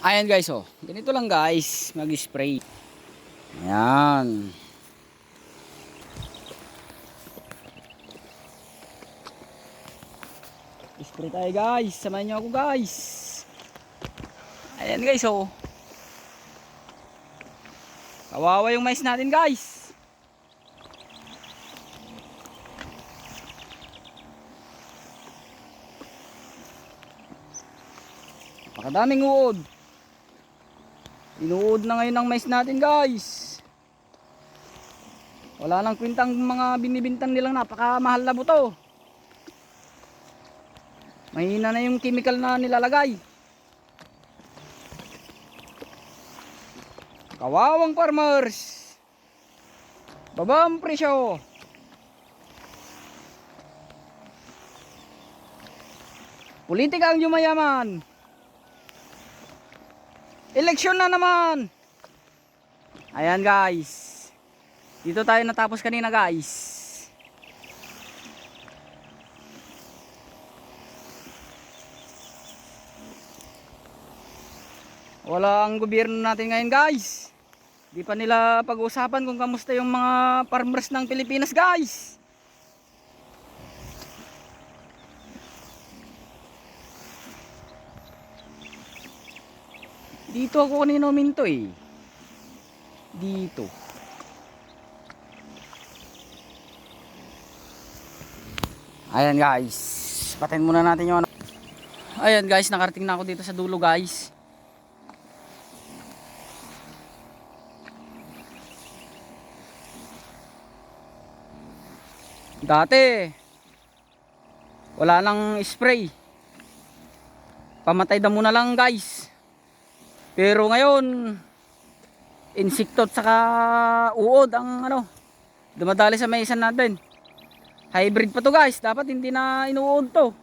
Ayan guys, oh. Ganito lang guys, mag-spray. Ayan. Spray tayo guys. Samahan niyo ako guys. Ayan guys, oh. Kawawa yung mais natin guys. Napakadaming uod. Inuud na ngayon ang mais natin guys. Wala nang kwintang mga binibintang nilang napakamahal na buto. Mahina na yung chemical na nilalagay. Kawawang farmers. Baba ang presyo. Politika ang yumayaman. Eleksyon na naman. Ayan guys. Dito tayo natapos kanina guys. Wala ang gobyerno natin ngayon guys. Di pa nila pag-uusapan kung kamusta yung mga farmers ng Pilipinas guys. Dito ako kanina uminto eh. Dito. Ayan guys. Patayin muna natin yung ano. Ayan guys, nakarating na ako dito sa dulo guys. Dati wala nang spray. Pamatay damo na lang guys. Pero ngayon insekto at saka uod ang ano dumadali sa maisan natin. Hybrid pa to guys, dapat hindi na inuud to.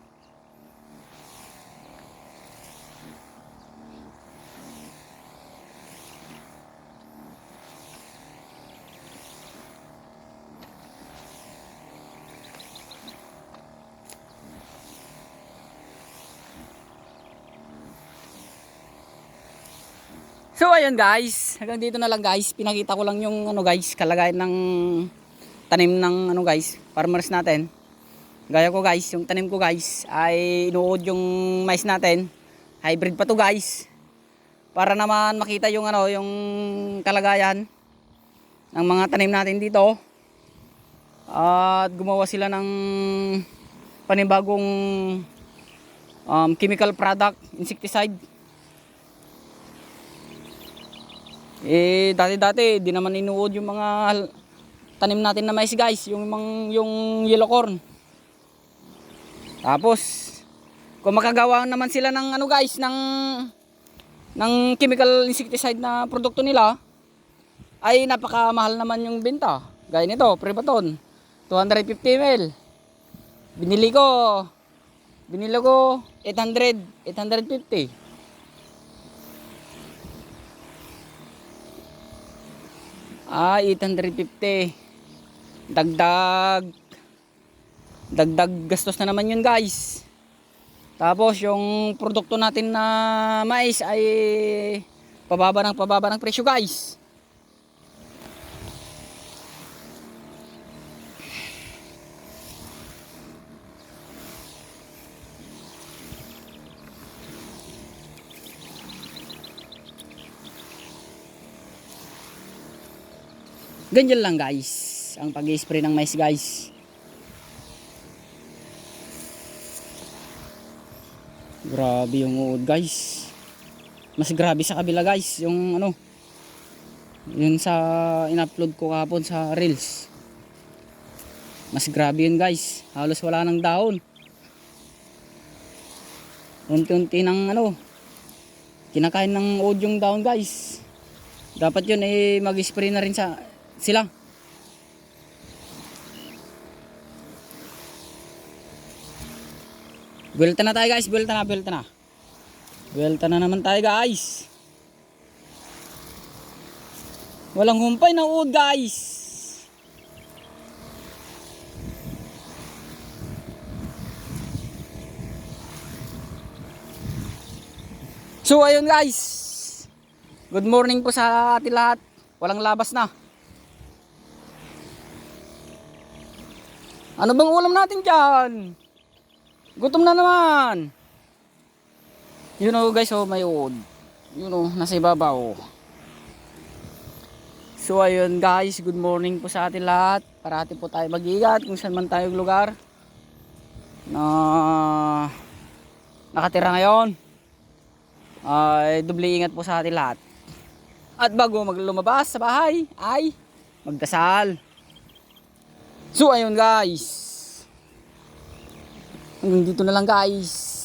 So ayun guys, hanggang dito na lang guys. Pinakita ko lang yung ano guys, kalagayan ng tanim ng ano guys, farmers natin. Gaya ko guys, yung tanim ko guys ay inuod yung mais natin. Hybrid pa to guys. Para naman makita yung ano, yung kalagayan ng mga tanim natin dito. At gumawa sila ng panibagong chemical product, insecticide. Dati-dati di naman inuod yung mga tanim natin na mais guys, yung yellow corn. Tapos kung makagawa naman sila ng ano guys, ng chemical insecticide na produkto nila, ay napakamahal naman yung benta. Gaya nito, Prebaton, 250 ml. Binili ko 850. 850. Dagdag gastos na naman yun guys. Tapos yung produkto natin na mais ay pababa ng presyo guys. Ganyan lang guys ang pag-spray ng mais guys. Grabe yung uod guys. Mas grabe sa kabila guys, yung ano, yun sa in-upload ko kahapon sa Reels. Mas grabe yun guys, halos wala nang dahon. Unti-unti ng ano, kinakain ng uod yung dahon guys. Dapat yun ay mag-spray na rin sila. Buwelta na tayo guys, buwelta na. Buwelta na naman tayo guys. Walang humpay na uod guys. So ayun guys, Good morning po sa ating lahat. Walang labas na. Ano bang ulam natin dyan? Gutom na naman. Yun o guys, oh, may uod. Yun o, nasa ibabaw. So ayun guys, good morning po sa ating lahat. Parati po tayo mag-iingat kung saan man tayong lugar na nakatira ngayon. Ay doble ingat po sa ating lahat. At bago lumabas sa bahay ay magdasal. So ayun guys, hanggang dito na lang guys.